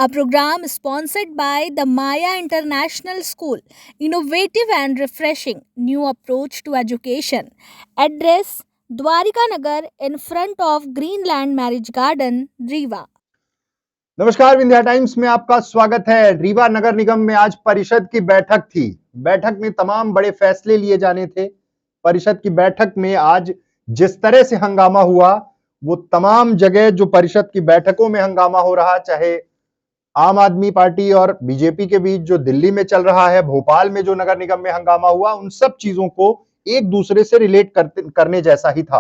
a program sponsored by the Maya International School. Innovative and refreshing new approach to education. Address Dwarika Nagar in front of Greenland Marriage Garden, Rewa. नमस्कार, Vindhya times में आपका स्वागत है। रीवा नगर निगम में आज परिषद की बैठक थी। बैठक में तमाम बड़े फैसले लिए जाने थे। परिषद की बैठक में आज जिस तरह से हंगामा हुआ, वो तमाम जगह जो परिषद की बैठकों में हंगामा हो रहा, चाहे आम आदमी पार्टी और बीजेपी के बीच जो दिल्ली में चल रहा है, भोपाल में जो नगर निगम में हंगामा हुआ, उन सब चीजों को एक दूसरे से रिलेट करने जैसा ही था।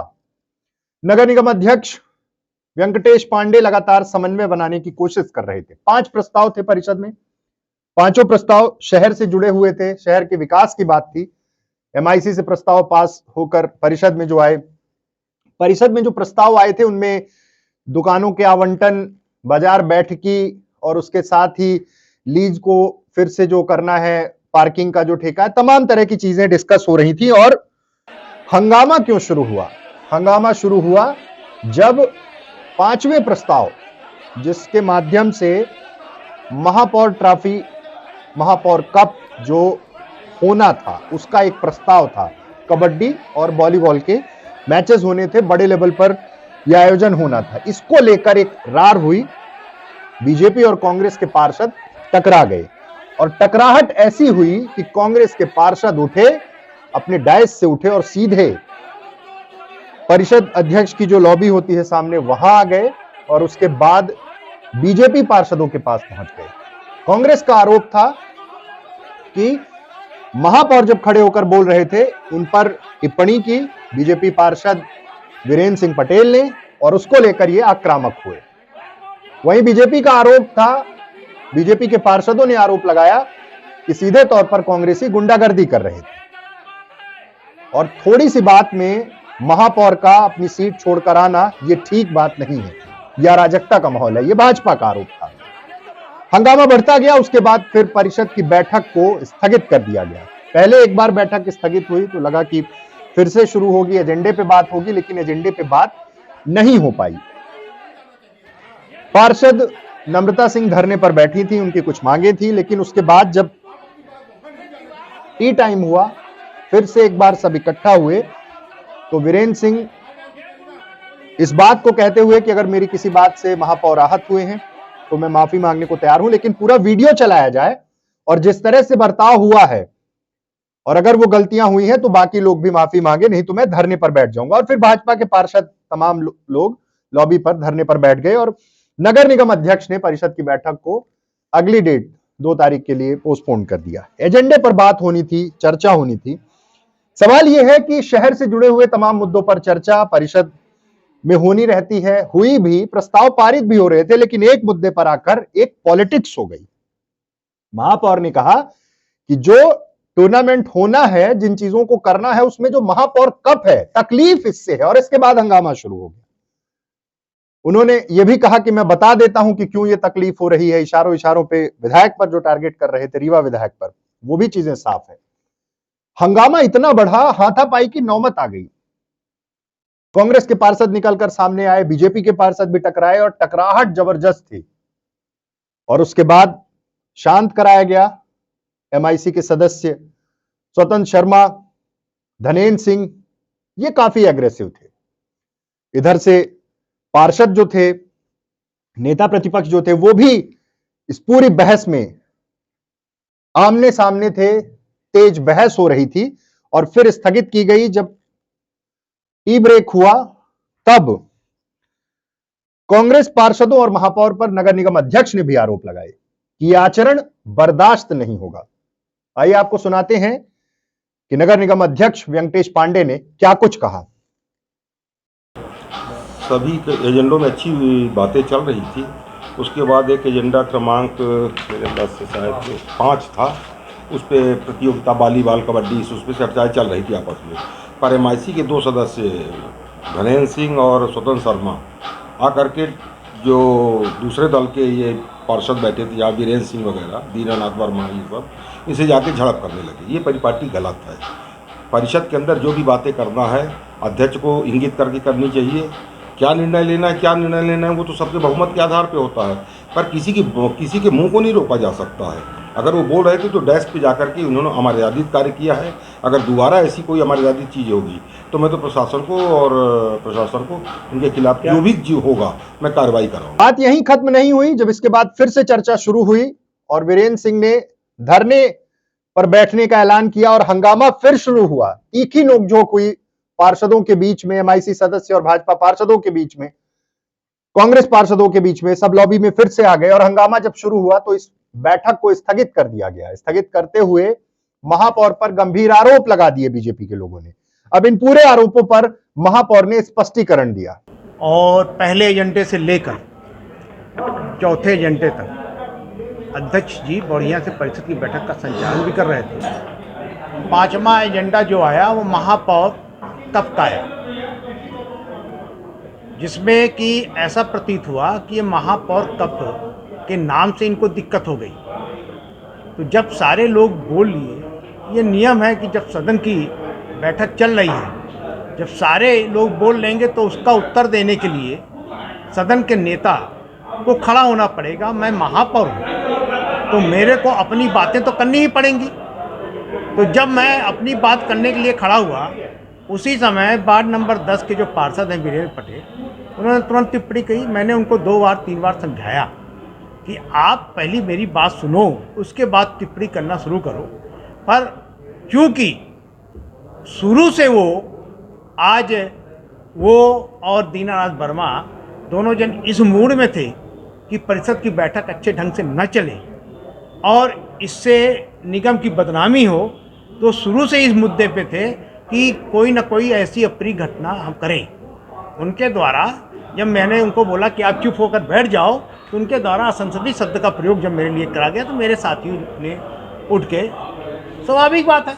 नगर निगम अध्यक्ष वेंकटेश पांडे लगातार समन्वय बनाने की कोशिश कर रहे थे। 5 प्रस्ताव थे परिषद में, पांचों प्रस्ताव शहर से जुड़े हुए थे, शहर के विकास की बात थी। एमआईसी से प्रस्ताव पास होकर परिषद में जो प्रस्ताव आए थे, उनमें दुकानों के आवंटन, बाजार बैठकी और उसके साथ ही लीज को फिर से जो करना है, पार्किंग का जो ठेका है, तमाम तरह की चीजें डिस्कस हो रही थी। और हंगामा क्यों शुरू हुआ? हंगामा शुरू हुआ जब 5वें प्रस्ताव, जिसके माध्यम से महापौर ट्रॉफी, महापौर कप जो होना था, उसका एक प्रस्ताव था। कबड्डी और वॉलीबॉल के मैचेस होने थे, बड़े लेवल पर यह आयोजन होना था। इसको लेकर एक रार हुई। बीजेपी और कांग्रेस के पार्षद टकरा गए और टकराहट ऐसी हुई कि कांग्रेस के पार्षद उठे, अपने डायस से उठे और सीधे परिषद अध्यक्ष की जो लॉबी होती है सामने, वहां आ गए और उसके बाद बीजेपी पार्षदों के पास पहुंच गए। कांग्रेस का आरोप था कि महापौर जब खड़े होकर बोल रहे थे, उन पर टिप्पणी की बीजेपी पार्षद वीरेंद्र सिंह पटेल ने और उसको लेकर ये आक्रामक हुए। वहीं बीजेपी का आरोप था, बीजेपी के पार्षदों ने आरोप लगाया कि सीधे तौर पर कांग्रेसी गुंडागर्दी कर रहे थे और थोड़ी सी बात में महापौर का अपनी सीट छोड़कर आना ये ठीक बात नहीं है, यह अराजकता का माहौल है। यह भाजपा का आरोप था। हंगामा बढ़ता गया। उसके बाद फिर परिषद की बैठक को स्थगित कर दिया गया। पहले एक बार बैठक स्थगित हुई तो लगा कि फिर से शुरू होगी, एजेंडे पे बात होगी, लेकिन एजेंडे पे बात नहीं हो पाई। पार्षद नम्रता सिंह धरने पर बैठी थी, उनकी कुछ मांगे थी, लेकिन उसके बाद जब टी टाइम हुआ, फिर से एक बार सब इकट्ठा हुए तो वीरेंद्र सिंह इस बात को कहते हुए कि अगर मेरी किसी बात से महापौर आहत हुए हैं तो मैं माफी मांगने को तैयार हूं, लेकिन पूरा वीडियो चलाया जाए और जिस तरह से बर्ताव हुआ है और अगर वो गलतियां हुई हैं तो बाकी लोग भी माफी मांगे, नहीं तो मैं धरने पर बैठ जाऊंगा। और फिर भाजपा के पार्षद तमाम लोग लॉबी पर धरने पर बैठ गए और नगर निगम अध्यक्ष ने परिषद की बैठक को अगली डेट 2 तारीख के लिए पोस्टपोन कर दिया। एजेंडे पर बात होनी थी, चर्चा होनी थी। सवाल यह है कि शहर से जुड़े हुए तमाम मुद्दों पर चर्चा परिषद में होनी रहती है, हुई भी, प्रस्ताव पारित भी हो रहे थे, लेकिन एक मुद्दे पर आकर एक पॉलिटिक्स हो गई। महापौर ने कहा कि जो टूर्नामेंट होना है, जिन चीजों को करना है, उसमें जो महापौर कप है, तकलीफ इससे है। और इसके बाद हंगामा शुरू हो गया। उन्होंने यह भी कहा कि मैं बता देता हूं कि क्यों यह तकलीफ हो रही है। इशारों इशारों पे विधायक पर जो टारगेट कर रहे थे, रीवा विधायक पर, वो भी चीजें साफ है। हंगामा इतना बढ़ा, हाथापाई की नौबत आ गई। कांग्रेस के पार्षद निकलकर सामने आए, बीजेपी के पार्षद भी टकराए और टकराहट जबरदस्त थी। और उसके बाद शांत कराया गया। एमआईसी के सदस्य स्वतंत्र शर्मा, धनेन्द्र सिंह, ये काफी एग्रेसिव थे। इधर से पार्षद जो थे, नेता प्रतिपक्ष जो थे, वो भी इस पूरी बहस में आमने सामने थे। तेज बहस हो रही थी और फिर स्थगित की गई। जब टी ब्रेक हुआ तब कांग्रेस पार्षदों और महापौर पर नगर निगम अध्यक्ष ने भी आरोप लगाए कि यह आचरण बर्दाश्त नहीं होगा। आइए आपको सुनाते हैं कि नगर निगम अध्यक्ष वेंकटेश पांडे ने क्या कुछ कहा। सभी एजेंडों में अच्छी बातें चल रही थी। उसके बाद एक एजेंडा क्रमांक मेरे पास से शायद 5 था, उस पर प्रतियोगिता वॉलीबॉल, कबड्डी, उस पर चर्चाएँ चल रही थी आपस में। पर एमआईसी के 2 सदस्य धनेन्द्र सिंह और स्वतंत्र शर्मा आकर के जो दूसरे दल के ये पार्षद बैठे थे, यहाँ वीरेंद्र सिंह वगैरह, दीनानाथ वर्मा, ये सब, इनसे जाके झड़प करने लगे। ये परिपाटी गलत है। परिषद के अंदर जो भी बातें करना है अध्यक्ष को इंगित करके करनी चाहिए। क्या निर्णय लेना है वो तो सबके बहुमत के आधार पे होता है। पर किसी के मुंह को नहीं रोका जा सकता है। अगर वो बोल रहे थे तो डेस्क पे जाकर के उन्होंने अमर्यादित कार्य किया है। अगर दोबारा ऐसी कोई अमर्यादित चीज़ होगी तो मैं तो प्रशासन को उनके खिलाफ जो भी होगा मैं कार्रवाई कराऊंगा। बात यहीं खत्म नहीं हुई, जब इसके बाद फिर से चर्चा शुरू हुई और वीरेंद्र सिंह ने धरने पर बैठने का ऐलान किया और हंगामा फिर शुरू हुआ। तीखी नोकझोंक हुई पार्षदों के बीच में, एमआईसी सदस्य और भाजपा पार्षदों के बीच में, कांग्रेस पार्षदों के बीच में, सब लॉबी में फिर से आ गए और हंगामा जब शुरू हुआ तो इस बैठक को स्थगित कर दिया गया। स्थगित करते हुए महापौर पर गंभीर आरोप लगा दिए बीजेपी के लोगों ने। अब इन पूरे आरोपों पर महापौर ने स्पष्टीकरण दिया। और पहले एजेंडे से लेकर चौथे एजेंडे तक अध्यक्ष जी बढ़िया से परिषद की बैठक का संचालन भी कर रहे थे। पांचवा एजेंडा जो आया वो महापौर कप का आया, जिसमें कि ऐसा प्रतीत हुआ कि ये महापौर कप के नाम से इनको दिक्कत हो गई। तो जब सारे लोग बोल लिए, ये नियम है कि जब सदन की बैठक चल रही है, जब सारे लोग बोल लेंगे तो उसका उत्तर देने के लिए सदन के नेता को खड़ा होना पड़ेगा। मैं महापौर हूँ तो मेरे को अपनी बातें तो करनी ही पड़ेंगी। तो जब मैं अपनी बात करने के लिए खड़ा हुआ, उसी समय वार्ड नंबर 10 के जो पार्षद हैं वीरेंद्र पटेल, उन्होंने तुरंत टिप्पणी कही। मैंने उनको 2 बार 3 बार समझाया कि आप पहली मेरी बात सुनो, उसके बाद टिप्पणी करना शुरू करो। पर क्योंकि शुरू से आज वो और दीनानाथ वर्मा दोनों जन इस मूड में थे कि परिषद की बैठक अच्छे ढंग से न चले और इससे निगम की बदनामी हो, तो शुरू से इस मुद्दे पे थे कि कोई ना कोई ऐसी अप्रिय घटना हम करें। उनके द्वारा जब मैंने उनको बोला कि आप चुप होकर बैठ जाओ, तो उनके द्वारा असंसदीय शब्द का प्रयोग जब मेरे लिए करा गया तो मेरे साथियों ने उठ के, स्वाभाविक बात है,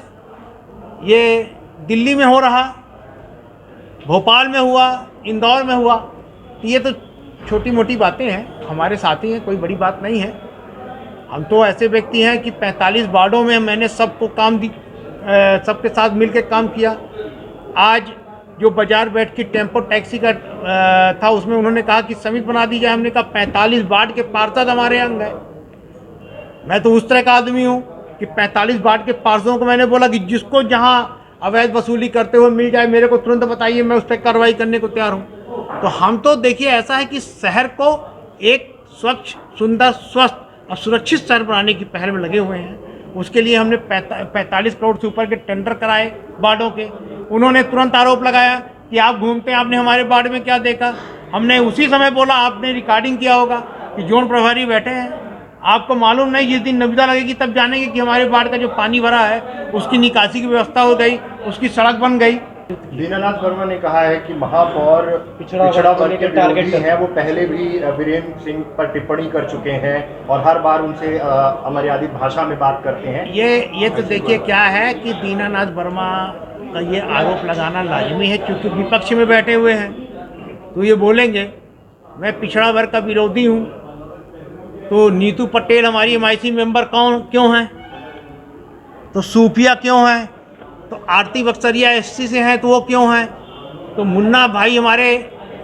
ये दिल्ली में हो रहा, भोपाल में हुआ, इंदौर में हुआ, ये तो छोटी मोटी बातें हैं, हमारे साथी हैं, कोई बड़ी बात नहीं है। हम तो ऐसे व्यक्ति हैं कि 45 वार्डों में मैंने सबको काम दी, सबके साथ मिलकर काम किया। आज जो बाजार बैठ के टेम्पो टैक्सी का था, उसमें उन्होंने कहा कि समिति बना दी जाए। हमने कहा 45 वार्ड के पार्षद हमारे अंग गए। मैं तो उस तरह का आदमी हूँ कि 45 वार्ड के पार्षदों को मैंने बोला कि जिसको जहाँ अवैध वसूली करते हुए मिल जाए मेरे को तुरंत बताइए, मैं उस पर कार्रवाई करने को तैयार हूँ। तो हम तो देखिए ऐसा है कि शहर को एक स्वच्छ, सुंदर, स्वस्थ और सुरक्षित शहर बनाने की पहल में लगे हुए हैं। उसके लिए हमने 45 करोड़ से ऊपर के टेंडर कराए वार्डों के। उन्होंने तुरंत आरोप लगाया कि आप घूमते हैं, आपने हमारे वार्ड में क्या देखा। हमने उसी समय बोला, आपने रिकॉर्डिंग किया होगा कि जोन प्रभारी बैठे हैं, आपको मालूम नहीं, जिस दिन नविदा लगेगी तब जानेंगे कि हमारे वार्ड का जो पानी भरा है उसकी निकासी की व्यवस्था हो गई, उसकी सड़क बन गई। दीनानाथ वर्मा ने कहा है कि महापौर पिछड़ा वर्ग के विरोधी हैं, वो पहले भी वीरेंद्र सिंह पर टिप्पणी कर चुके हैं और हर बार उनसे अमर्यादित भाषा में बात करते हैं। ये तो देखिए क्या है कि दीनानाथ वर्मा का ये आरोप लगाना लाजमी है, क्योंकि विपक्ष में बैठे हुए हैं तो ये बोलेंगे। मैं पिछड़ा वर्ग का विरोधी हूँ तो नीतू पटेल हमारी एमआईसी मेंबर क्यों हैं, तो सूफिया क्यों हैं, तो आरती बक्सरिया एससी से हैं तो वो क्यों हैं, तो मुन्ना भाई हमारे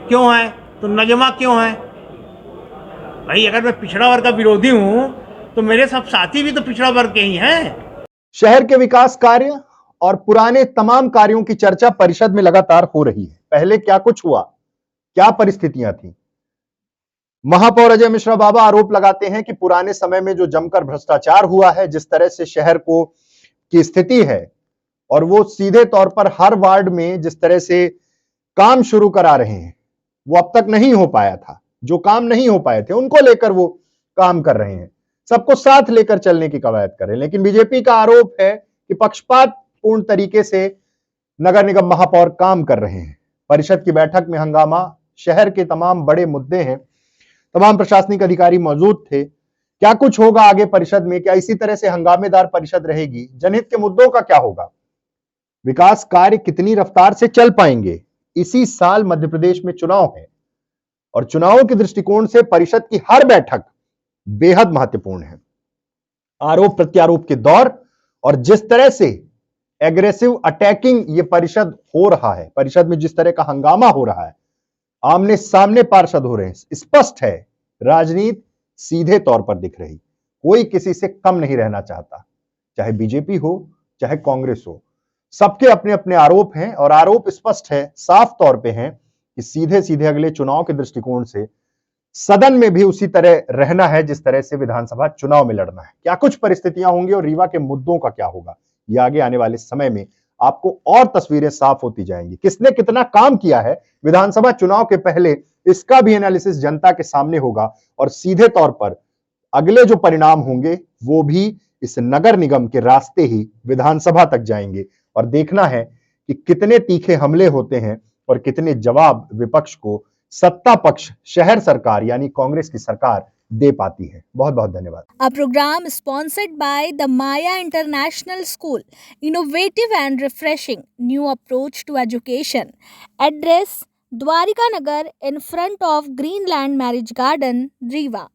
क्यों हैं, तो नजमा क्यों हैं। भाई अगर मैं पिछड़ा वर्ग का विरोधी हूँ तो मेरे सब साथी भी तो पिछड़ा वर्ग के ही हैं। शहर के विकास कार्य और पुराने तमाम कार्यों की चर्चा परिषद में लगातार हो रही है। पहले क्या कुछ हुआ, क्या परिस्थितियां थी। महापौर अजय मिश्रा बाबा आरोप लगाते हैं कि पुराने समय में जो जमकर भ्रष्टाचार हुआ है, जिस तरह से शहर को की स्थिति है, और वो सीधे तौर पर हर वार्ड में जिस तरह से काम शुरू करा रहे हैं, वो अब तक नहीं हो पाया था। जो काम नहीं हो पाए थे उनको लेकर वो काम कर रहे हैं, सबको साथ लेकर चलने की कवायद कर रहे हैं। लेकिन बीजेपी का आरोप है कि पक्षपातपूर्ण तरीके से नगर निगम महापौर काम कर रहे हैं। परिषद की बैठक में हंगामा, शहर के तमाम बड़े मुद्दे हैं, तमाम प्रशासनिक अधिकारी मौजूद थे। क्या कुछ होगा आगे परिषद में, क्या इसी तरह से हंगामेदार परिषद रहेगी, जनहित के मुद्दों का क्या होगा, विकास कार्य कितनी रफ्तार से चल पाएंगे। इसी साल मध्य प्रदेश में चुनाव है और चुनावों के दृष्टिकोण से परिषद की हर बैठक बेहद महत्वपूर्ण है। आरोप प्रत्यारोप के दौर और जिस तरह से एग्रेसिव अटैकिंग ये परिषद हो रहा है, परिषद में जिस तरह का हंगामा हो रहा है, आमने सामने पार्षद हो रहे हैं, स्पष्ट है राजनीति सीधे तौर पर दिख रही। कोई किसी से कम नहीं रहना चाहता, चाहे बीजेपी हो चाहे कांग्रेस हो। सबके अपने अपने आरोप हैं और आरोप स्पष्ट है, साफ तौर पे हैं कि सीधे सीधे अगले चुनाव के दृष्टिकोण से सदन में भी उसी तरह रहना है जिस तरह से विधानसभा चुनाव में लड़ना है। क्या कुछ परिस्थितियां होंगी और रीवा के मुद्दों का क्या होगा, ये आगे आने वाले समय में आपको और तस्वीरें साफ होती जाएंगी। किसने कितना काम किया है विधानसभा चुनाव के पहले, इसका भी एनालिसिस जनता के सामने होगा और सीधे तौर पर अगले जो परिणाम होंगे वो भी इस नगर निगम के रास्ते ही विधानसभा तक जाएंगे। और देखना है कि कितने तीखे हमले होते हैं और कितने जवाब विपक्ष को सत्ता पक्ष शहर सरकार यानी कांग्रेस की सरकार दे पाती है। बहुत बहुत धन्यवाद। A program sponsored by the Maya International School, innovative and refreshing new approach to education. Address Dwarika Nagar in front of Greenland Marriage Garden, Rewa.